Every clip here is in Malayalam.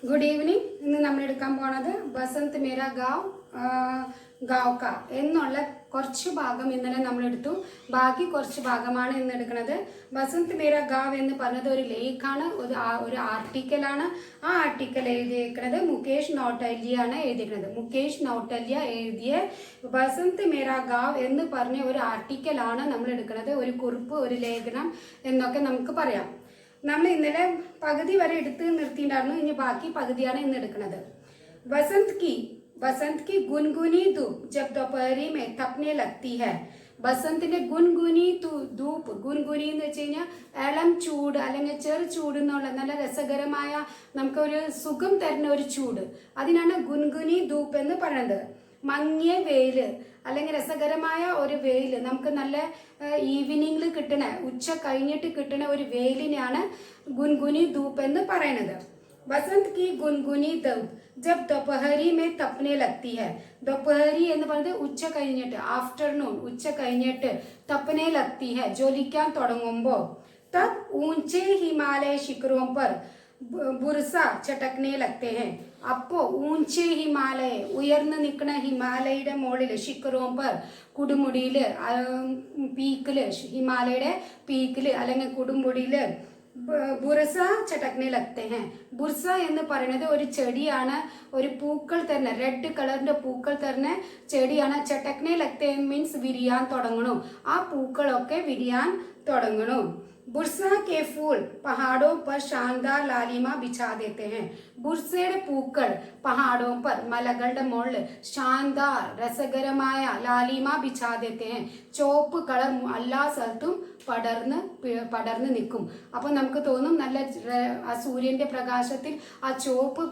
Good evening. ഇന്ന് നമ്മൾ എടുക്കാൻ പോണത് ബസന്ത് മേര ഗാവ് കാ എന്നുള്ള കുറച്ച് ഭാഗം ഇന്നലെ നമ്മൾ എടുത്തു. ബാക്കി കുറച്ച് ഭാഗമാണ് ഇന്ന് എടുക്കുന്നത്. ബസന്ത് മേര ഗാവ് എന്ന് പറഞ്ഞത് ഒരു ലേഖാണ്, ഒരു ആർട്ടിക്കലാണ്. ആ ആർട്ടിക്കൽ എഴുതിയിരിക്കുന്നത് മുകേഷ് നൗട്ടല്യ ആണ് എഴുതിയിരിക്കുന്നത്. മുകേഷ് നൗട്ടല്യ എഴുതിയ ബസന്ത് മേര ഗാവ് എന്ന് പറഞ്ഞ ഒരു ആർട്ടിക്കലാണ് നമ്മൾ എടുക്കുന്നത്. ഒരു കുറിപ്പ്, ഒരു ലേഖനം എന്നൊക്കെ നമുക്ക് പറയാം. നമ്മൾ ഇന്നലെ പകുതി വരെ എടുത്ത് നിർത്തിയിട്ടുണ്ടായിരുന്നു. ഇനി ബാക്കി പകുതിയാണ് ഇന്ന് എടുക്കുന്നത്. बसंत की गुनगुनी धूप जब दोपहरी में तपने लगती है. ബസന്തിന്റെ ഗുൻഗുനി ധൂപ്പ്, ഗുൻഗുനി എന്ന് വെച്ച് കഴിഞ്ഞാൽ ഇളം ചൂട് അല്ലെങ്കിൽ ചെറു ചൂട് എന്നുള്ള നല്ല രസകരമായ നമുക്കൊരു സുഖം തരുന്ന ഒരു ചൂട്, അതിനാണ് ഗുൻഗുനി ധൂപ്പ് എന്ന് പറയുന്നത്. മങ്ങിയ വെയില് അല്ലെങ്കിൽ രസകരമായ ഒരു വെയില്, നമുക്ക് നല്ല ഈവനിങ്ങിൽ കിട്ടണ, ഉച്ച കഴിഞ്ഞിട്ട് കിട്ടണ ഒരു വെയിലിനെയാണ് ഗുൻഗുനി ധൂപ്പ് എന്ന് പറയുന്നത്. बसंत की गुनगुनी धूप जब दोपहरी में तपने लगती है. दोपहरी എന്ന് പറയുന്നത് ഉച്ച കഴിഞ്ഞിട്ട്, ആഫ്റ്റർനൂൺ, ഉച്ച കഴിഞ്ഞിട്ട് തപ്പനെ लगती है, ജ്വലിക്കാൻ തുടങ്ങുമ്പോൾ. तब ऊंचे हिमालय शिखरों पर बुरसा चटकने लगते हैं. അപ്പോൾ ഊഞ്ചെ ഹിമാലയ, ഉയർന്നു നിൽക്കുന്ന ഹിമാലയയുടെ മുകളിൽ, ശിഖറോംപർ, കൊടുമുടിയില്, പീക്കില്, ഹിമാലയയുടെ പീക്കില് അല്ലെങ്കിൽ കൊടുമുടിയില് ബുർസ ചട്ടക്നെ ലഗ്തേ ഹെ. ബുർസ എന്ന് പറയുന്നത് ഒരു ചെടിയാണ്, ഒരു പൂക്കൾ തരുന്ന, റെഡ് കളറിന്റെ പൂക്കൾ തരുന്ന ചെടിയാണ്. ചട്ടക്നെ ലഗ്തേ മീൻസ് വിരിയാൻ തുടങ്ങണു, ആ പൂക്കളൊക്കെ വിരിയാൻ തുടങ്ങണു. ബുർസ കെ ഫൂൾ പഹാഡോ പർ ശാനദാർ ലാലിമ ബിഛാ ദേത്തെ ഹെ. ബുർസയുടെ പൂക്കൾ പഹാഡോ പർ, മലകളുടെ മുകളിൽ, ശാനദാർ രസകരമായ ലാലിമ ബിഛാ ദേത്തെ ഹെ, ചുവപ്പ് കളർ എല്ലാ സ്ഥലത്തും പടർന്ന് നിൽക്കും. അപ്പോൾ നമുക്ക് തോന്നും നല്ല ആ സൂര്യന്റെ പ്രകാശത്തിൽ ആ ചുവപ്പ്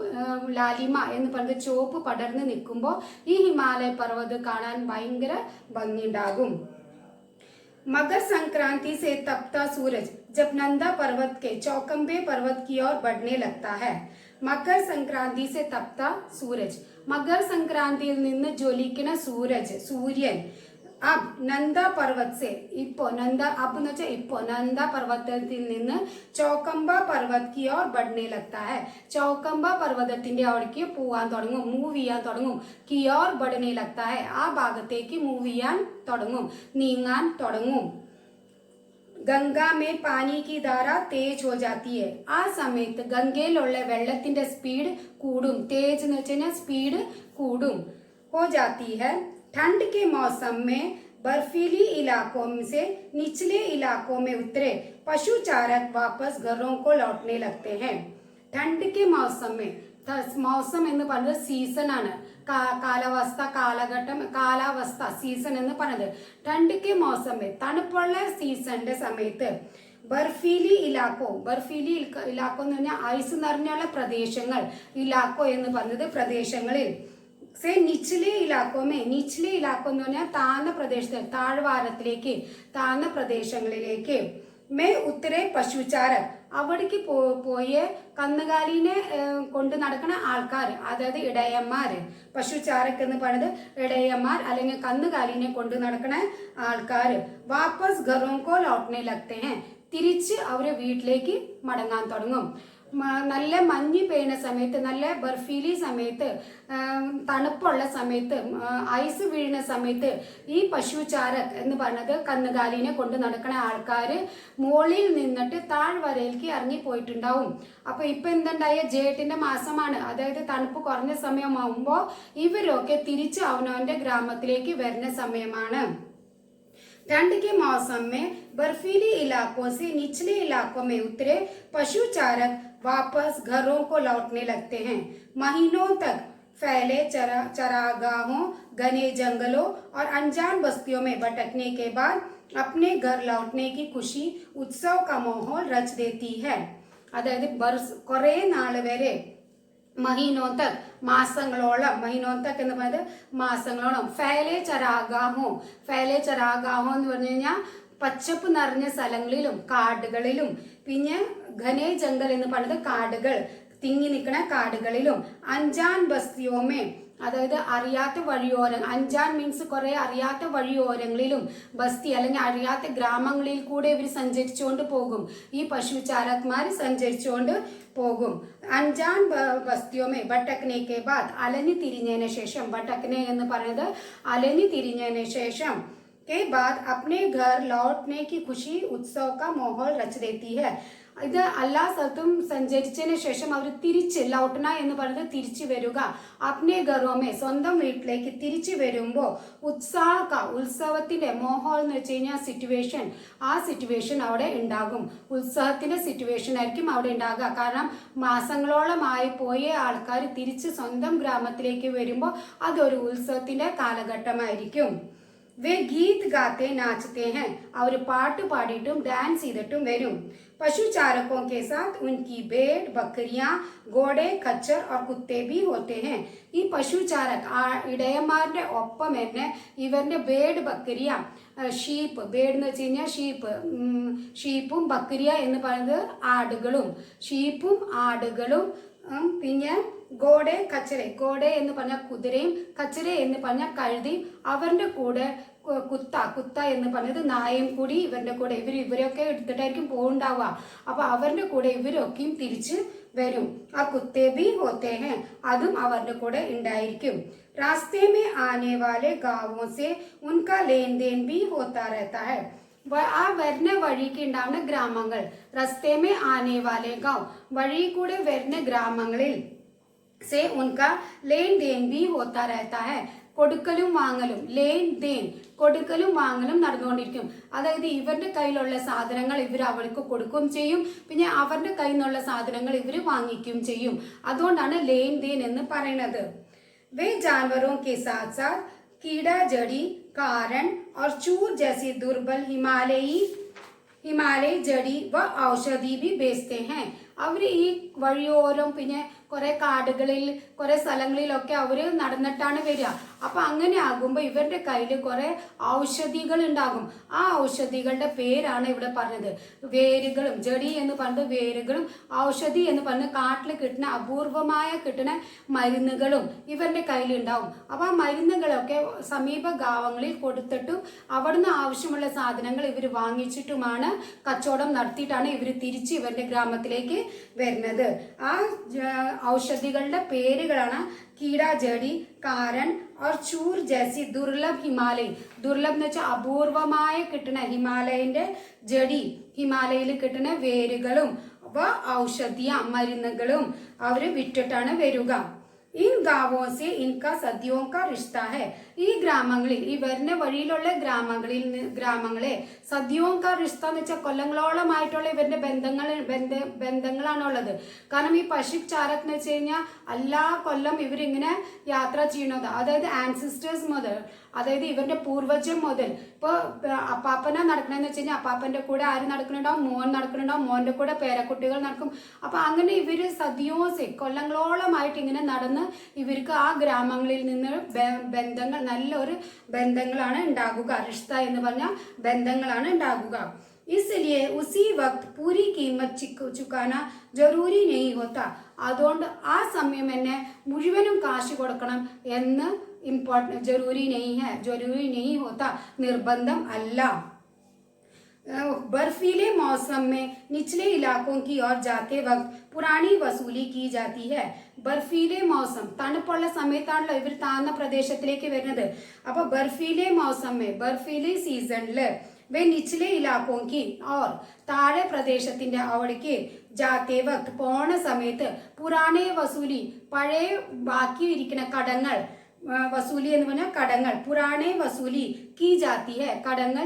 ലാലിമ എന്ന് പറയുന്നത് ചുവപ്പ് പടർന്ന് നിൽക്കുമ്പോൾ ഈ ഹിമാലയ പർവ്വതം കാണാൻ ഭയങ്കര ഭംഗിയുണ്ടാകും. मकर संक्रांति से तपता सूरज जब नंदा पर्वत के चौकंबे पर्वत की ओर बढ़ने लगता है. मकर संक्रांति से तपता सूरज, मकर സംക്രാന്തിയിൽ നിന്ന് ജ്വലിക്കുന്ന സൂര്യൻ अब नंदा पर्वत से, इप्पो नंदा, अब എന്ന് വെച്ചാൽ ഇപ്പോ നന്ദ പർവ്വതത്തിൽ നിന്ന് ചൗക്കമ്പ പർവ്വത് की ओर बढ़ने लगता है. ചൗക്കമ്പ പർവ്വതത്തിന്റെ അവിടേക്ക് പോവാൻ തുടങ്ങും, മൂവ് ചെയ്യാൻ തുടങ്ങും. की ओर बढ़ने लगता है, ആ ഭാഗത്തേക്ക് മൂവ് ചെയ്യാൻ തുടങ്ങും, നീങ്ങാൻ തുടങ്ങും. गंगा में पानी की धारा तेज हो जाती है. ആ സമയത്ത് ഗംഗയിലുള്ള വെള്ളത്തിന്റെ സ്പീഡ് കൂടും. തേജ് എന്ന് വെച്ച് കഴിഞ്ഞാൽ സ്പീഡ് കൂടും. हो जाती है. ठंड के मौसम में बर्फीली इलाकों से निचले इलाकों में उतरे पशु चारक वापस घरों को लौटने लगते हैं. ठंड के मौसम में, മൗസം എന്ന് പറയുന്നത് സീസൺ ആണ്, കാലാവസ്ഥ, കാലഘട്ടം, കാലാവസ്ഥ, സീസൺ എന്ന് പറയുന്നത്. ठंड के मौसम में, തണുപ്പുള്ള സീസണിന്റെ സമയത്ത്, ബർഫീലി ഇലാക്കോ, ബർഫീലി ഇലാക്കോ എന്ന് പറഞ്ഞാൽ ഐസ് നിറഞ്ഞുള്ള പ്രദേശങ്ങൾ, ഇലാക്കോ എന്ന് പറഞ്ഞത് പ്രദേശങ്ങളിൽ, സേ നിച്ചിലെ ഇലാക്കോമേ, നിച്ചിലെ ഇലാക്കോ എന്ന് പറഞ്ഞാൽ താഴ്ന്ന പ്രദേശത്ത്, താഴ്വാരത്തിലേക്ക്, താഴ്ന്ന പ്രദേശങ്ങളിലേക്ക്. മേ ഉത്തരേ പശുചാരക്, അവിടേക്ക് പോയ കന്നുകാലിനെ കൊണ്ട് നടക്കുന്ന ആൾക്കാർ, അതായത് ഇടയന്മാര്. പശുചാരക് എന്ന് പറയുന്നത് ഇടയന്മാർ അല്ലെങ്കിൽ കന്നുകാലിനെ കൊണ്ട് നടക്കുന്ന ആൾക്കാർ. വാപ്പസ് ഘറോംകോ ലൗട്ട്നെ ലഗ്തേ ഹെ, തിരിച്ച് അവര് വീട്ടിലേക്ക് മടങ്ങാൻ തുടങ്ങും. നല്ല മഞ്ഞ് പെയ്യുന്ന സമയത്ത്, നല്ല ബർഫീലി സമയത്ത്, തണുപ്പുള്ള സമയത്ത്, ഐസ് വീഴുന്ന സമയത്ത് ഈ പശുചാരക് എന്ന് പറഞ്ഞത് കന്നുകാലിനെ കൊണ്ട് നടക്കുന്ന ആൾക്കാര് മുകളിൽ നിന്നിട്ട് താഴ്വരയിലേക്ക് ഇറങ്ങി പോയിട്ടുണ്ടാവും. അപ്പൊ ഇപ്പൊ എന്തുണ്ടായ, ജേട്ടിന്റെ മാസമാണ്, അതായത് തണുപ്പ് കുറഞ്ഞ സമയമാകുമ്പോൾ ഇവരൊക്കെ തിരിച്ച് അവനവന്റെ ഗ്രാമത്തിലേക്ക് വരുന്ന സമയമാണ്. ठंड के मौसम में बर्फीली इलाकों से निचले इलाकों में उतरे पशु चारक वापस घरों को लौटने लगते हैं. महीनों तक फैले चरागाहों, घने जंगलों और अनजान बस्तियों में भटकने के बाद अपने घर लौटने की खुशी, उत्सव का माहौल रच देती है. അതായത് കുറേ നാൾ വരെ, മഹീനോ തക് മാസങ്ങളോളം, മഹീനോ തക് എന്ന് പറയുന്നത് മാസങ്ങളോളം. ഫേലെ ചരാഗാഹോ, ഫേലെ ചരാഗാഹോ എന്ന് പറഞ്ഞു കഴിഞ്ഞാൽ പച്ചപ്പ് നിറഞ്ഞ സ്ഥലങ്ങളിലും കാടുകളിലും, പിന്നെ ഘനേ ജംഗൽ എന്ന് പറയുന്നത് കാടുകൾ, തിങ്ങി നിൽക്കുന്ന കാടുകളിലും, അഞ്ചാൻ ബസ്തിയോമേ, അതായത് അറിയാത്ത വഴിയോരം, അഞ്ചാൻ മീൻസ് കുറെ അറിയാത്ത വഴിയോരങ്ങളിലും ബസ്തി അല്ലെങ്കിൽ അറിയാത്ത ഗ്രാമങ്ങളിൽ കൂടെ ഇവർ സഞ്ചരിച്ചുകൊണ്ട് പോകും. ഈ പശു ചാരക്മാർ സഞ്ചരിച്ചുകൊണ്ട് പോകും. അഞ്ചാൻ ബസ്തിയോമേ ഭട്ടക്നെ കെ ബാദ്, അലഞ്ഞു തിരിഞ്ഞതിന് ശേഷം, ഭട്ടക്നെ എന്ന് പറയുന്നത് അലഞ്ഞു തിരിഞ്ഞതിന് ശേഷം के बाद अपने घर लौटने की खुशी उत्सव का माहौल रच देती है. ഇത് എല്ലാ സ്ഥലത്തും സഞ്ചരിച്ചതിന് ശേഷം അവർ തിരിച്ച്, ലൗട്ടന എന്ന് പറയുന്നത് തിരിച്ചു വരിക, അപ്നെ ഘറോമേ സ്വന്തം വീട്ടിലേക്ക് തിരിച്ചു വരുമ്പോൾ ഉത്സവത്തിന്റെ മോഹോൾ എന്ന് വെച്ച് കഴിഞ്ഞാൽ സിറ്റുവേഷൻ, ആ സിറ്റുവേഷൻ അവിടെ ഉണ്ടാകും. ഉത്സവത്തിന്റെ സിറ്റുവേഷൻ ആയിരിക്കും അവിടെ ഉണ്ടാകുക. കാരണം മാസങ്ങളോളമായി പോയ ആൾക്കാർ തിരിച്ച് സ്വന്തം ഗ്രാമത്തിലേക്ക് വരുമ്പോൾ അതൊരു ഉത്സവത്തിന്റെ കാലഘട്ടമായിരിക്കും. വേ ഗീത് ഗാത്തെ നാച്ചത്തെ ഹൈ, അവർ പാട്ട് പാടിയിട്ടും ഡാൻസ് ചെയ്തിട്ടും വരും. पशुचारकों के साथ उनकी भेड़, बकरियां, घोड़े, खच्चर और कुत्ते भी होते हैं. ഈ പശുചാരക് ഇടയന്മാരുടെ ഒപ്പം തന്നെ ഇവരുടെ ബേഡ്, ബക്കരിയ, ഷീപ്പ്, ബേഡ് എന്ന് വെച്ച് കഴിഞ്ഞാൽ ഷീപ്പും ബക്കരിയ എന്ന് പറയുന്നത് ആടുകളും, ഷീപ്പും ആടുകളും, പിന്നെ ഗോഡെ, കച്ചറെ, ഗോഡെ എന്ന് പറഞ്ഞാൽ കുതിരയും കച്ചറെ എന്ന് പറഞ്ഞാൽ കഴുതിയും, അവരുടെ കൂടെ കുത്ത എന്ന് പറഞ്ഞത് നായയും കൂടി ഇവരുടെ കൂടെ, ഇവരൊക്കെ എടുത്തിട്ടായിരിക്കും പോകുണ്ടാവുക. അപ്പൊ അവരുടെ കൂടെ ഇവരൊക്കെയും തിരിച്ച് വരും. ആ കുത്തേ ബി ഹോത്തെ ഹെ, അതും അവരുടെ കൂടെ ഉണ്ടായിരിക്കും. रास्ते में आने वाले गांवों से उनका लेन देन भी होता रहता है. ആ വരുന്ന വഴിക്ക് ഉണ്ടാവുന്ന ഗ്രാമങ്ങൾ, റസ്തേമേ ആനെ വാലെ ഗാവ്, വഴി കൂടെ വരുന്ന ഗ്രാമങ്ങളിൽ से उनका लेन देन भी होता रहता है. കൊടുക്കലും വാങ്ങലും, ലേൻ ദേൻ, കൊടുക്കലും വാങ്ങലും നടന്നുകൊണ്ടിരിക്കും. അതായത് ഇവരുടെ കയ്യിലുള്ള സാധനങ്ങൾ ഇവർ അവർക്ക് കൊടുക്കുകയും ചെയ്യും, പിന്നെ അവരുടെ കയ്യിൽ നിന്നുള്ള സാധനങ്ങൾ ഇവർ വാങ്ങിക്കുകയും ചെയ്യും. അതുകൊണ്ടാണ് ലേൻ ദേൻ എന്ന് പറയുന്നത്. വേ ജാൻവरों के साथ साथ कीड़ा जड़ी, कारण और चूर जैसी दुर्बल हिमालयी जड़ी व औषधि भी बेचते हैं. അവർ ഈ വഴിയോരം പിന്നെ കുറെ കാടുകളിൽ കുറെ സ്ഥലങ്ങളിലൊക്കെ അവർ നടന്നിട്ടാണ് വരിക. അപ്പൊ അങ്ങനെ ആകുമ്പോൾ ഇവരുടെ കയ്യിൽ കുറെ ഔഷധികൾ ഉണ്ടാകും. ആ ഔഷധികളുടെ പേരാണ് ഇവിടെ പറഞ്ഞത്. വേരുകളും, ജടി എന്ന് പറഞ്ഞത് വേരുകളും, ഔഷധി എന്ന് പറഞ്ഞ് കാട്ടിൽ കിട്ടുന്ന അപൂർവമായ കിട്ടുന്ന മരുന്നുകളും ഇവരുടെ കയ്യിൽ ഉണ്ടാവും. അപ്പൊ ആ മരുന്നുകളൊക്കെ സമീപ ഗ്രാമങ്ങളിൽ കൊടുത്തിട്ടും അവിടുന്ന് ആവശ്യമുള്ള സാധനങ്ങൾ ഇവർ വാങ്ങിച്ചിട്ടുമാണ് കച്ചവടം നടത്തിയിട്ടാണ് ഇവർ തിരിച്ച് ഇവരുടെ ഗ്രാമത്തിലേക്ക് വരുന്നത്. ആ ഔഷധികളുടെ പേരുകളാണ് കീടാ ജടി, കാരൻ और चूर जैसी दुर्लभ हिमालय. ദുർലഭ് എന്ന് വെച്ചാൽ അപൂർവമായി കിട്ടുന്ന ഹിമാലയന്റെ ജടി, ഹിമാലയയിൽ കിട്ടുന്ന വേരുകളും ഔഷധിയ മരുന്നുകളും അവര് വിറ്റിട്ടാണ് വരിക. इन गांवों से इनका सदियों का रिश्ता है. ഈ ഗ്രാമങ്ങളിൽ, ഈ വരുന്ന വഴിയിലുള്ള ഗ്രാമങ്ങളെ സദിയോं का റിഷ്ത എന്ന് വെച്ചാൽ കൊല്ലങ്ങളോളമായിട്ടുള്ള ഇവരുടെ ബന്ധങ്ങളാണുള്ളത്. കാരണം ഈ പശു ചാരക് എന്ന് വെച്ച് കഴിഞ്ഞാൽ എല്ലാ കൊല്ലം ഇവരിങ്ങനെ യാത്ര ചെയ്യണത്, അതായത് ആൻസിസ്റ്റേഴ്സ് മുതൽ, അതായത് ഇവരുടെ പൂർവജം മുതൽ. ഇപ്പൊ അപ്പാപ്പന നടക്കണെന്ന് വെച്ച് കഴിഞ്ഞാൽ അപ്പാപ്പന്റെ കൂടെ ആര് നടക്കുന്നുണ്ടാവും? മോൻ നടക്കുന്നുണ്ടാവും, മോന്റെ കൂടെ പേരക്കുട്ടികൾ നടക്കും. അപ്പൊ അങ്ങനെ ഇവര് സദിയോസെ കൊല്ലങ്ങളോളമായിട്ട് ഇങ്ങനെ നടന്ന് ഇവർക്ക് ആ ഗ്രാമങ്ങളിൽ നിന്ന് ബന്ധങ്ങൾ, നല്ലൊരു ബന്ധങ്ങളാണ് ഉണ്ടാകുക. റിഷ്ത എന്ന് പറഞ്ഞ ബന്ധങ്ങളാണ് ഉണ്ടാകുക. इसलिए उसी वक्त पूरी कीमत चुकाना जरूरी नहीं होता. അതുകൊണ്ട് ആ സമയം തന്നെ മുഴുവനും കാശ് കൊടുക്കണം എന്ന് जरूरी नहीं होता, നിർബന്ധം അല്ല. बर्फीले मौसम में निचले इलाकों की ओर जाते वक्त पुरानी वसूली की जाती है. ബർഫീലെ മൗസം, തണുപ്പുള്ള സമയത്താണല്ലോ ഇവർ താഴ്ന്ന പ്രദേശത്തിലേക്ക് വരുന്നത്. അപ്പൊ ബർഫീലെ മൗസമ്മേ, ബർഫീലെ സീസണില് വേ നിച്ചിലെ ഇലാക്കോങ്കി ഓർ താഴെ പ്രദേശത്തിന്റെ അവിടേക്ക് ജാത്തെ വക്ത് പോണ സമയത്ത് പുരാണേ വസൂലി, പഴയ ബാക്കിയിരിക്കുന്ന കടങ്ങൾ, വസൂലി എന്ന് പറഞ്ഞാൽ കടങ്ങൾ, പുരാണേ വസൂലി കീ ജാത്തി ഹെ, കടങ്ങൾ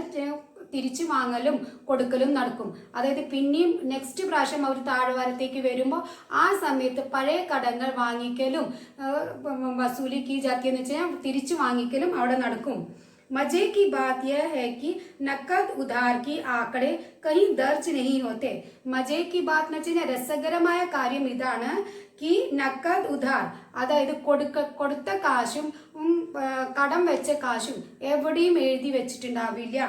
തിരിച്ചു വാങ്ങലും കൊടുക്കലും നടക്കും. അതായത് പിന്നെയും നെക്സ്റ്റ് പ്രാവശ്യം അവർ താഴ്വാരത്തേക്ക് വരുമ്പോൾ ആ സമയത്ത് പഴയ കടങ്ങൾ വാങ്ങിക്കലും വസൂലി കീ ജാത്തി എന്ന് വെച്ചാൽ തിരിച്ചു വാങ്ങിക്കലും അവിടെ നടക്കും. मजे की बात यह है कि नकद उधार की आंकड़े कहीं दर्ज नहीं होते. मजे की बात എന്ന് വെച്ചാൽ രസകരമായ കാര്യം ഇതാണ്, कि नकद उधार, അതായത് കൊടുത്ത കാശും കടം വെച്ച കാശും എവിടെയും എഴുതി വെച്ചിട്ടുണ്ടാവില്ല.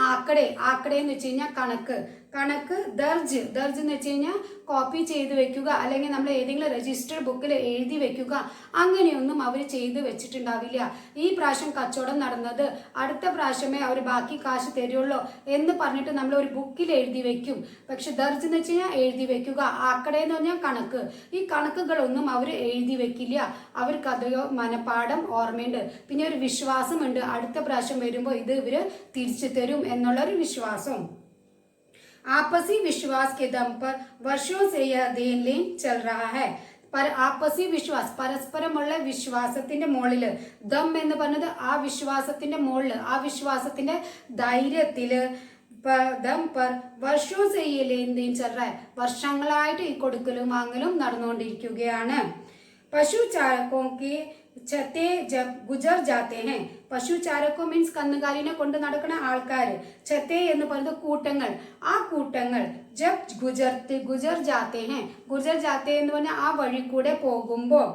ആക്കടെ എന്ന് വെച്ച് കഴിഞ്ഞാൽ കണക്ക്, കണക്ക് ദർജ് എന്ന് വെച്ച് കഴിഞ്ഞാൽ കോപ്പി ചെയ്ത് വെക്കുക, അല്ലെങ്കിൽ നമ്മൾ ഏതെങ്കിലും രജിസ്റ്റർ ബുക്കിൽ എഴുതി വെക്കുക, അങ്ങനെയൊന്നും അവർ ചെയ്ത് വെച്ചിട്ടുണ്ടാവില്ല. ഈ പ്രാവശ്യം കച്ചവടം നടന്നത് അടുത്ത പ്രാവശ്യമേ അവർ ബാക്കി കാശ് തരുള്ളൂ എന്ന് പറഞ്ഞിട്ട് നമ്മൾ ഒരു ബുക്കിൽ എഴുതി വെക്കും. പക്ഷെ ദർജ് എന്ന് വെച്ച് കഴിഞ്ഞാൽ എഴുതി വെക്കുക, ആക്കടയെന്ന് പറഞ്ഞാൽ കണക്ക്. ഈ കണക്കുകളൊന്നും അവർ എഴുതി വെക്കില്ല. അവർക്ക് അതെയോ മനപ്പാഠം ഓർമ്മയുണ്ട്. പിന്നെ ഒരു വിശ്വാസമുണ്ട്, അടുത്ത പ്രാവശ്യം വരുമ്പോൾ ഇത് ഇവർ തിരിച്ചു തരും എന്നുള്ളൊരു വിശ്വാസം. आपसी विश्वास के दम पर वर्षों से यह देन लेन चल रहा है. ആപ്പസി വിശ്വാസ്, പരസ്പരമുള്ള വിശ്വാസത്തിന്റെ മുകളില്, ദം എന്ന് പറഞ്ഞത് ആ വിശ്വാസത്തിന്റെ മുകളില്, ആ വിശ്വാസത്തിന്റെ ധൈര്യത്തില് ദം പർ വർഷോ സേ യേ ലേൻ ദേൻ ചൽ രഹാ ഹൈ, വർഷങ്ങളായിട്ട് ഈ കൊടുക്കലും വാങ്ങലും നടന്നുകൊണ്ടിരിക്കുകയാണ്. പശു ചാരക്കോ കെ ചത്തെ ജബ് ഗുജർ ജാത്തെ ഹെ, പശു ചാരക്കോ മീൻസ് കന്നുകാലിനെ കൊണ്ട് നടക്കുന്ന ആൾക്കാർ, ചത്തെ എന്ന് പറയുന്നത് കൂട്ടങ്ങൾ, ആ കൂട്ടങ്ങൾ ജബ് ഗുജർ ജാത്തെ ഹെ, ഗുജർ ജാത്തെ എന്ന് പറഞ്ഞാൽ ആ വഴി കൂടെ പോകുമ്പോൾ,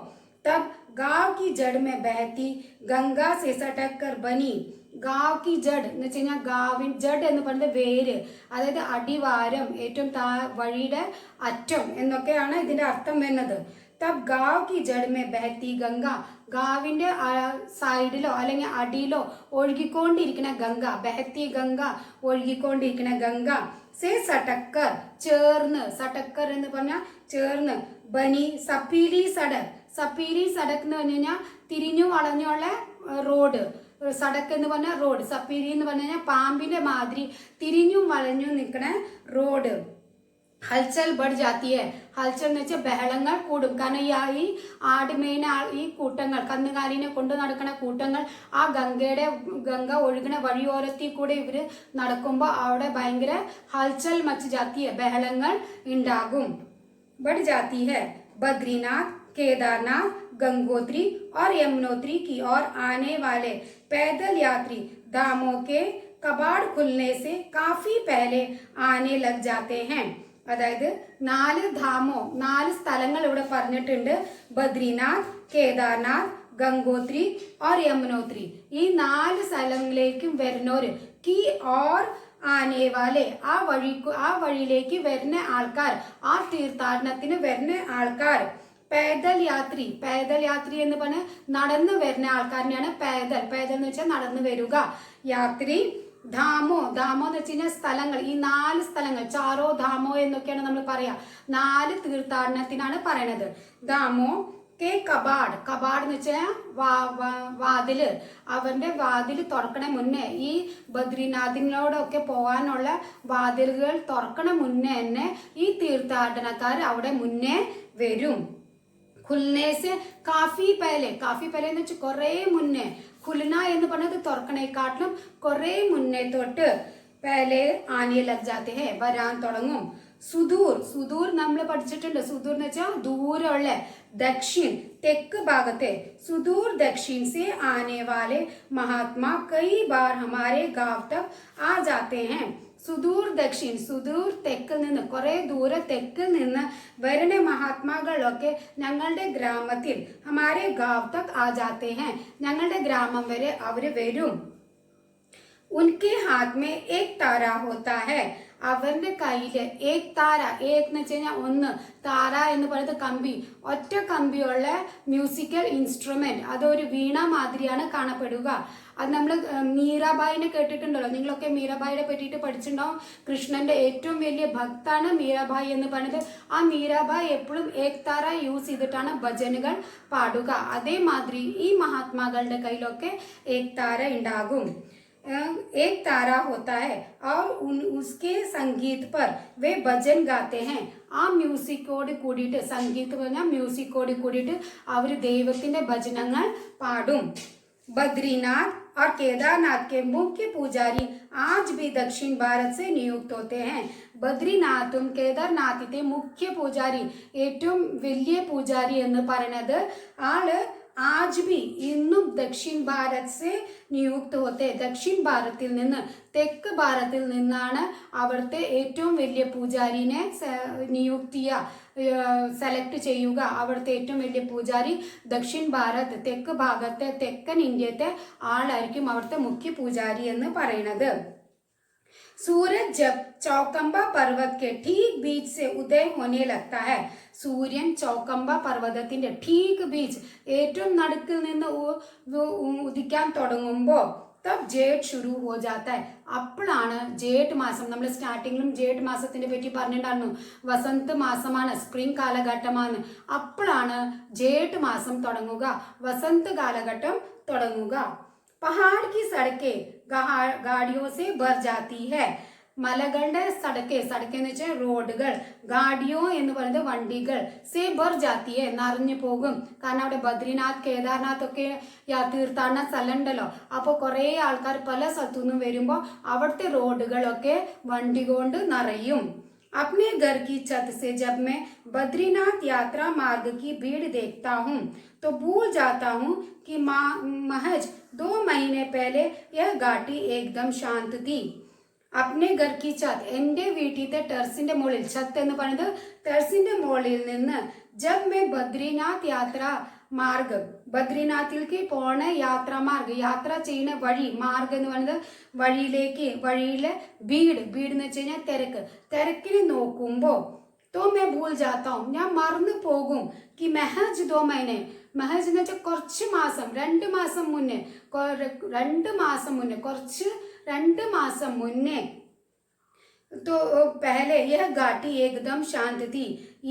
തബ് ഗാവ് കി ജഡ് മേ ബഹത്തി ഗംഗാ സെ സടക്കർ ബനി, ഗാവ് കി ജഡ് എന്ന് വെച്ച് കഴിഞ്ഞാൽ ഗാവിൻ ജഡ് എന്ന് പറയുന്നത് വേര്, അതായത് അടിവാരം, ഏറ്റവും വഴിയുടെ അറ്റം എന്നൊക്കെയാണ് ഇതിന്റെ അർത്ഥം വരുന്നത്. തബ് ഗാവ് കി ജഡ് മേ ബഹത്തി ഗംഗ, ഗാവിന്റെ സൈഡിലോ അല്ലെങ്കിൽ അടിയിലോ ഒഴുകിക്കൊണ്ടിരിക്കുന്ന ഗംഗ, ബഹത്തി ഗംഗ, ഒഴുകിക്കൊണ്ടിരിക്കുന്ന ഗംഗ, സേ സടക്കർ ചേർന്ന്, സടക്കർ എന്ന് പറഞ്ഞാൽ ചേർന്ന്, ബനി സപ്പീലി സടക്, സപ്പീലി സടക് എന്ന് പറഞ്ഞു കഴിഞ്ഞാൽ തിരിഞ്ഞു വളഞ്ഞുള്ള റോഡ്, സടക്ക് എന്ന് പറഞ്ഞാൽ റോഡ്, സപ്പീലി എന്ന് പറഞ്ഞു കഴിഞ്ഞാൽ പാമ്പിന്റെ മാതിരി തിരിഞ്ഞും വളഞ്ഞും നിൽക്കണ റോഡ്. ഹൽച്ചൽ ബഡ് ജാത്തി ഹെ, ഹൽച്ചൽ എന്ന് വെച്ചാൽ ബഹളങ്ങൾ കൂടും. കാരണം ഈ ആടുമേന ഈ കൂട്ടങ്ങൾ, കന്നുകാലിനെ കൊണ്ട് നടക്കുന്ന കൂട്ടങ്ങൾ ആ ഗംഗ ഒഴുകുന്ന വഴിയോരത്തിൽ കൂടെ ഇവര് നടക്കുമ്പോൾ അവിടെ ഭയങ്കര ഹൽച്ചൽ മച്ച് ജാത്തി ഹെ, ബഹളങ്ങൾ ഉണ്ടാകും. ബഡ് ജാത്തി ഹെ. बद्रीनाथ, केदारनाथ, गंगोत्री और यमुनोत्री की ओर आने वाले पैदल यात्री धामों के कबाड़ खुलने से काफी पहले आने लग जाते हैं. അതായത് 4 ധാമോ, 4 സ്ഥലങ്ങൾ ഇവിടെ പറഞ്ഞിട്ടുണ്ട്. ബദ്രീനാഥ്, കേദാർനാഥ്, ഗംഗോത്രി और यमुनोत्री. ഈ 4 സ്ഥലങ്ങളിലേക്കും വരുന്നവര് की और ആനെ വാലെ, ആ വഴിയിലേക്ക് വരുന്ന ആൾക്കാർ, ആ തീർത്ഥാടനത്തിന് വരുന്ന ആൾക്കാർ. पैदल യാത്രി, पैदल യാത്രി എന്ന് പറഞ്ഞ നടന്നു വരുന്ന ആൾക്കാരിനെയാണ് पैदल എന്ന് വെച്ചാൽ നടന്നു വരിക. യാത്രി ധാമോ, ധാമോ എന്ന് വെച്ച് കഴിഞ്ഞാൽ സ്ഥലങ്ങൾ, ഈ 4 സ്ഥലങ്ങൾ, ചാറോ ധാമോ എന്നൊക്കെയാണ് നമ്മൾ പറയാ. 4 തീർത്ഥാടനത്തിനാണ് പറയണത്. ധാമോ കെ കബാഡ്, കബാഡ് എന്ന് വെച്ചാൽ വാതില്, അവന്റെ വാതിൽ തുറക്കണ മുന്നേ, ഈ ബദ്രീനാഥിനോടൊക്കെ പോകാനുള്ള വാതിലുകൾ തുറക്കണ മുന്നേ തന്നെ ഈ തീർത്ഥാടനക്കാർ അവിടെ മുന്നേ വരും. ഖുൽനേസ് കാഫി പഹലെ, കാഫി പഹലെ എന്ന് വെച്ചാൽ കുറെ മുന്നേ, ഖുൽന എന്ന് പറഞ്ഞത് തുറക്കണേക്കാട്ടിലും കുറെ മുന്നേ തൊട്ട് പഹലെ ആനെ ലഗ് ജാത്തെ ഹെ, വരാൻ തുടങ്ങും. സുദൂർ, സുദൂർ നമ്മൾ പഠിച്ചിട്ടുണ്ട്. സുദൂർ എന്ന് വെച്ചാൽ ദൂരമുള്ള, दक्षिण തെക്ക് ഭാഗത്തെ. सुदूर दक्षिण से आने वाले महात्मा कई बार हमारे गांव तक आ जाते हैं. സുദൂർ ദക്ഷിൺ, സുദൂർ തെക്കിൽ നിന്ന്, കുറെ ദൂരെ തെക്കിൽ നിന്ന് വരുന്ന മഹാത്മാക്കളൊക്കെ ഞങ്ങളുടെ ഗ്രാമത്തിൽ, ഹമാരെ ഗാവ് തക് ആ ജാത്തെ ഹെ, ഞങ്ങളുടെ ഗ്രാമം വരെ അവര് വരും. ഉൻകെ ഹാത്ത് മേ ഏക് താര ഹോത്താ ഹെ, അവരുടെ കയ്യില് ഏക് താര, ഏക് എന്ന് വെച്ച് കഴിഞ്ഞാൽ ഒന്ന്, താര എന്ന് പറയുന്നത് കമ്പി, ഒറ്റ കമ്പിയുള്ള മ്യൂസിക്കൽ ഇൻസ്ട്രുമെന്റ്, അതൊരു വീണ മാതിരിയാണ് കാണപ്പെടുക. അത് നമ്മൾ മീരാബായിനെ കേട്ടിട്ടുണ്ടല്ലോ, നിങ്ങളൊക്കെ മീരാബായിയെ പറ്റിയിട്ട് പഠിച്ചിട്ടുണ്ടാവും. കൃഷ്ണന്റെ ഏറ്റവും വലിയ ഭക്താണ് മീരാബായി എന്ന് പറയുന്നത്. ആ മീരാബായി എപ്പോഴും ഏക് താര യൂസ് ചെയ്തിട്ടാണ് ഭജനുകൾ പാടുക. അതേമാതിരി ഈ മഹാത്മാക്കളുടെ കയ്യിലൊക്കെ ഏക് താര ഉണ്ടാകും. एक तारा होता है और उसके संगीत पर वे भजन गाते हैं. ആ മ്യൂസിക്കോട് കൂടിയിട്ട്, സംഗീത് പറഞ്ഞാൽ മ്യൂസിക്കോട് കൂടിയിട്ട് അവർ ദൈവത്തിന്റെ ഭജനങ്ങൾ പാടും. बद्रीनाथ और केदारनाथ के मुख्य पुजारी आज भी दक्षिण भारत से नियुक्त होते हैं. ബദ്രിനാഥും കേദാർനാഥിന്റെ മുഖ്യ പൂജാരി, ഏറ്റവും വലിയ പൂജാരി എന്ന് പറയുന്നത് ആള് आज भी ഇന്നും ദക്ഷിൺ ഭാരത് സെ നിയുക്ത ഹോത്തെ, ദക്ഷിൺ ഭാരത്തിൽ നിന്ന്, തെക്ക് ഭാരത്തിൽ നിന്നാണ് അവിടുത്തെ ഏറ്റവും വലിയ പൂജാരിനെ സെലക്ട് ചെയ്യുക. അവിടുത്തെ ഏറ്റവും വലിയ പൂജാരി ദക്ഷിൺ ഭാരത്, തെക്ക് ഭാഗത്തെ, തെക്കൻ ഇന്ത്യത്തെ ആളായിരിക്കും അവിടുത്തെ മുഖ്യ പൂജാരി എന്ന് പറയുന്നത്. सूरज जब चौकंबा पर्वत के ठीक बीच से उदय होने लगता है, സൂര്യൻ ചൗക്കമ്പ പർവ്വതത്തിന്റെ ठीक बीच ഏറ്റവും നടുക്കിൽ നിന്ന് ഉദിക്കാൻ തുടങ്ങുമ്പോൾ തബ് ജേഠ് ശുരു ഹോ ജാത്ത ഹൈ. അപ്പോഴാണ് ജേഠ് മാസം, നമ്മൾ സ്റ്റാർട്ടിങ്ങിലും ജേഠ് മാസത്തിനെ പറ്റി പറഞ്ഞിട്ടുണ്ടായിരുന്നു. വസന്ത് മാസമാണ്, സ്പ്രിംഗ് കാലഘട്ടമാണ്. അപ്പോഴാണ് ജേഠ് മാസം തുടങ്ങുക, വസന്ത് കാലഘട്ടം തുടങ്ങുക. पहाड़ की सड़कें गाड़ियों से भर जाती है. മലകളുടെ സടക്കെ എന്ന് വെച്ചാൽ റോഡുകൾ, ഗാഡിയോ എന്ന് പറയുന്നത് വണ്ടികൾ, സേ ഭർ ജാത്തിയെ നിറഞ്ഞു പോകും. കാരണം അവിടെ ബദ്രിനാഥ് കേദാർനാഥ് ഒക്കെ തീർത്ഥാടന സ്ഥലം ഉണ്ടല്ലോ. അപ്പോൾ കുറേ ആൾക്കാർ പല സ്ഥലത്തു നിന്നും വരുമ്പോൾ അവിടുത്തെ റോഡുകളൊക്കെ വണ്ടി കൊണ്ട് നിറയും. अपने घर की छत से जब मैं बद्रीनाथ यात्रा मार्ग की भीड़ देखता हूँ तो भूल जाता हूँ कि महज 2 महीने पहले यह घाटी एकदम शांत थी. अपने घर की छत, എൻ്റെ വീട്ടിലത്തെ ടെറസിന്റെ മുകളിൽ, ഛത്ത് എന്ന് പറയുന്നത് ടെറസിന്റെ മുകളിൽ നിന്ന്, ജബ് മേ ബദ്രീനാഥ് യാത്ര മാർഗ്, ബദ്രീനാഥിലേക്ക് പോണ യാത്രാമാർഗ്, യാത്ര ചെയ്യുന്ന വഴി, മാർഗ് എന്ന് പറയുന്നത് വഴിയിലേക്ക്, വഴിയിലെ ഭീഡ് എന്ന് വെച്ച് കഴിഞ്ഞാൽ തിരക്കിനെ നോക്കുമ്പോൾ तो मैं भूल जाता हूँ, ഞാൻ മറന്നു പോകും. कि महज 2 महीने, महज എന്ന് വെച്ചാൽ കുറച്ച് മാസം, 2 മാസം മുന്നേ, 2 മാസം മുന്നേ तो पहले यह घाटी एकदम शांत थी.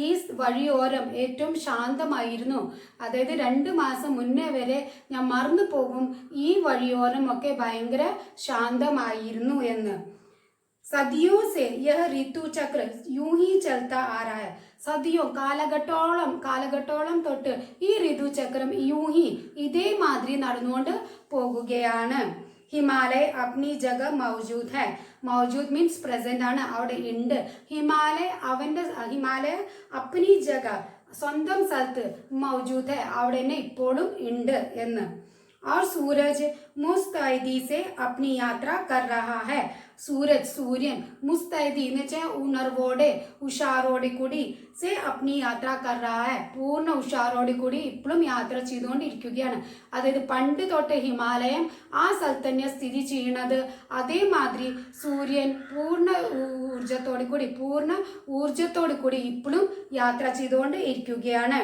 ഈ വഴിയോരം ഏറ്റവും ശാന്തമായിരുന്നു. അതായത് 2 മാസം മുന്നേ വരെ ഞാൻ മറന്നു പോകും ഈ വഴിയോരം ഒക്കെ ഭയങ്കര ശാന്തമായിരുന്നു എന്ന്. സദിയോ സെ യഹ ഋതു ചക്ര യൂं ही चलता आ रहा है. സദിയോ കാലഘട്ടോളം തൊട്ട് ഈ ഋതുചക്രം യൂं ही ഇതേമാതിരി നടന്നുകൊണ്ട് പോകുകയാണ്. ഹിമാലയ അപ്നി ജഗ മൗജൂദ് ഹൈ. മൗജൂദ് മീൻസ് പ്രസന്റ് ആണ്, അവിടെ ഉണ്ട്. ഹിമാലയ അപ്നി ജഗ സ്വന്തം സ്ഥലത്ത്, മൗജൂദ് ഹൈ അവിടെ തന്നെ ഇപ്പോഴും ഉണ്ട് എന്ന്. और सूरज मुस्तैदी से अपनी यात्रा कर रहा है. സൂര്യൻ മുസ്തൈദി എന്ന് വെച്ചാൽ ഉണർവോടെ, ഉഷാറോടെ കൂടി, സെ അപ്നി യാത്ര കർ റഹാ ഹൈ, പൂർണ്ണ ഉഷാറോടെ കൂടി ഇപ്പോഴും യാത്ര ചെയ്തുകൊണ്ടിരിക്കുകയാണ്. അതായത് പണ്ട് തൊട്ട് ഹിമാലയം ആ സ്ഥലത്ത് തന്നെ സ്ഥിതി ചെയ്യുന്നത്. അതേമാതിരി സൂര്യൻ പൂർണ്ണ ഊർജത്തോടു കൂടി ഇപ്പോഴും യാത്ര ചെയ്തുകൊണ്ട് ഇരിക്കുകയാണ്.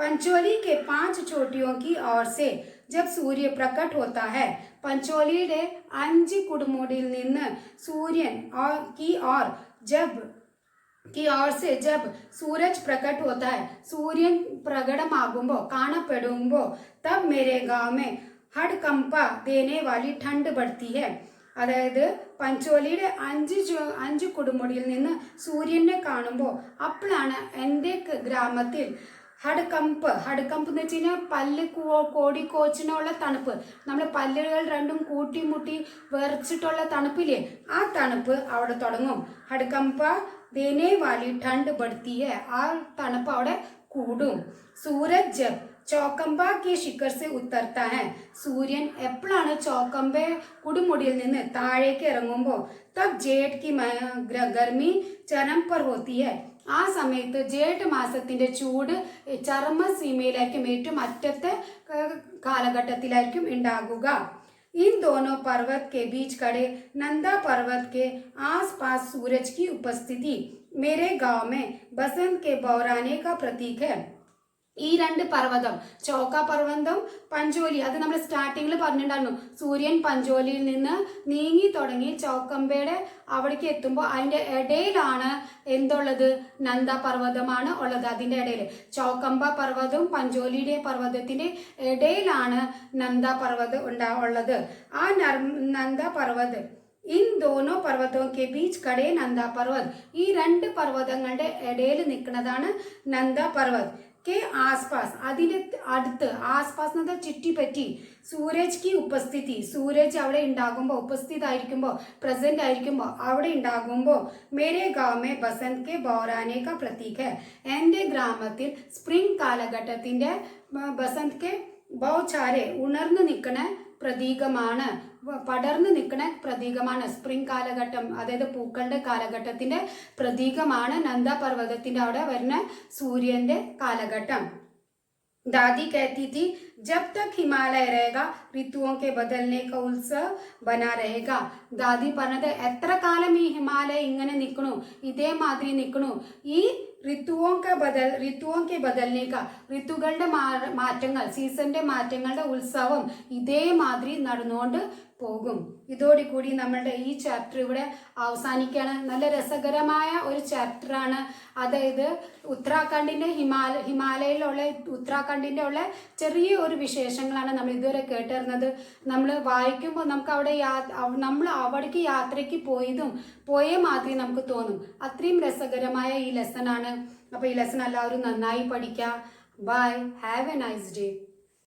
पंचोली के 5 चोटियों की ओर से जब सूर्य प्रकट होता है, पंचोलिയുടെ 5 കൊടുമുടിയിൽ നിന്ന് സൂര്യൻ की ओर से जब सूरज प्रकट होता है, सूर्यन പ്രകടമാകുമ്പോൾ, കാണപ്പെടുമ്പോൾ, तब मेरे गांव में हड़कंपा देने वाली ठंड बढ़ती है. അതായത് പഞ്ചോലിയുടെ 5 കൊടുമുടിയിൽ നിന്ന് സൂര്യനെ കാണുമ്പോൾ അപ്പോഴാണ് എൻ്റെ ഗ്രാമത്തിൽ ഹഡ്കമ്പ് എന്ന് വെച്ച് കഴിഞ്ഞാൽ പല്ല് കോടിക്കോച്ചിനുള്ള തണുപ്പ്, നമ്മൾ പല്ലുകൾ രണ്ടും കൂട്ടിമുട്ടി വിറച്ചിട്ടുള്ള തണുപ്പില്ലേ, ആ തണുപ്പ് അവിടെ തുടങ്ങും. ഹഡ്കമ്പ ദേനെ വാലി ठंड बढ़ती है, ആ തണുപ്പ് അവിടെ കൂടും. സൂരജ് ജബ് ചൗക്കമ്പ കെ ശിഖർ സെ ഉത്തർത്ത ഹൈ. സൂര്യൻ എപ്പോഴാണ് ചൗക്കമ്പ കൊടുമുടിയിൽ നിന്ന് താഴേക്ക് ഇറങ്ങുമ്പോൾ തബ് ജേഠ് കി ഗർമി ചരം പർ ഹോത്തി ഹൈ. ആ സമയത്ത് ജേഠ് മാസത്തിന്റെ ചൂട് ചരമസീമയിലായിരിക്കും, ഏറ്റവും അറ്റത്തെ കാലഘട്ടത്തിലായിരിക്കും ഉണ്ടാകുക. इन दोनों पर्वत के बीच खड़े नंदा पर्वत के आसपास सूरज की उपस्थिति मेरे गांव में बसंत के बौराने का प्रतीक है. ഈ 2 പർവ്വതം, ചൗക്ക പർവ്വതം, പഞ്ചോലി, അത് നമ്മൾ സ്റ്റാർട്ടിങ്ങിൽ പറഞ്ഞിട്ടുണ്ടായിരുന്നു. സൂര്യൻ പഞ്ചോലിയിൽ നിന്ന് നീങ്ങി തുടങ്ങി ചൗക്കമ്പയുടെ അവിടേക്ക് എത്തുമ്പോൾ അതിൻ്റെ ഇടയിലാണ് എന്തുള്ളത്, നന്ദ പർവ്വതമാണ് ഉള്ളത്. അതിൻ്റെ ഇടയിൽ ചൗക്കമ്പ പർവ്വതവും പഞ്ചോലിയുടെ പർവ്വതത്തിൻ്റെ ഇടയിലാണ് നന്ദ പർവ്വതം ഉള്ളത്. ആ നന്ദ പർവ്വതം, ഇൻ ദോനോ പർവ്വതവും കെ ബീച്ച് കടേ നന്ദ പർവ്വത്, ഈ 2 പർവ്വതങ്ങളുടെ ഇടയിൽ നിൽക്കുന്നതാണ് നന്ദ പർവ്വത്. के आसपास, അതിന്റെ അടുത്ത്, ആസ്പാസ് എന്നത് ചുറ്റിപ്പറ്റി, സൂരജ് की उपस्थिति, സൂരജ് അവിടെ ഉണ്ടാകുമ്പോൾ, ഉപസ്ഥിതമായിരിക്കുമ്പോൾ, പ്രസന്റ് ആയിരിക്കുമ്പോൾ, അവിടെ ഉണ്ടാകുമ്പോൾ, മേരെ ഗാവ് മേ ബസന്ത് കെ ബൗരാനെ കാ പ്രതീക് ഹൈ. എൻ്റെ ഗ്രാമത്തിൽ സ്പ്രിംഗ് കാലഘട്ടത്തിന്റെ ബസന്ത് കെ ബൗചാരെ ഉണർന്നു നിൽക്കുന്ന പ്രതീകമാണ്, പടർന്നു നിൽക്കുന്ന പ്രതീകമാണ്. സ്പ്രിംഗ് കാലഘട്ടം, അതായത് പൂക്കളുടെ കാലഘട്ടത്തിന്റെ പ്രതീകമാണ് നന്ദ പർവ്വതത്തിന്റെ അവിടെ വരുന്ന സൂര്യന്റെ കാലഘട്ടം. दादी कहती थी जब तक हिमालय रहेगा ഋതുओं के बदलने का उत्सव बना रहेगा. ദാദി പറഞ്ഞത് എത്ര കാലം ഈ ഹിമാലയ ഇങ്ങനെ നിൽക്കണു, ഇതേമാതിരി നിൽക്കണു, ഈ ഋതുओं के बदलने का ഋതുക്കളുടെ മാറ്റങ്ങൾ, സീസണിന്റെ മാറ്റങ്ങളുടെ ഉത്സവം ഇതേമാതിരി നടന്നുകൊണ്ട് പോകും. ഇതോടുകൂടി നമ്മളുടെ ഈ ചാപ്റ്റർ ഇവിടെ അവസാനിക്കുകയാണ്. നല്ല രസകരമായ ഒരു ചാപ്റ്ററാണ്. അതായത് ഉത്തരാഖണ്ഡിന്റെ ഹിമാലയയിലുള്ള ഉത്തരാഖണ്ഡിന്റെ ഉള്ള ചെറിയ ഒരു വിശേഷങ്ങളാണ് നമ്മൾ ഇതുവരെ കേട്ടിരുന്നത്. നമ്മൾ വായിക്കുമ്പോൾ നമുക്ക് അവിടെ നമ്മൾ അവിടേക്ക് യാത്രയ്ക്ക് പോയ മാതിരി നമുക്ക് തോന്നും. അത്രയും രസകരമായ ഈ ലെസൺ ആണ്. അപ്പോൾ ഈ ലെസൺ എല്ലാവരും നന്നായി പഠിക്കുക. Bye, have a nice day.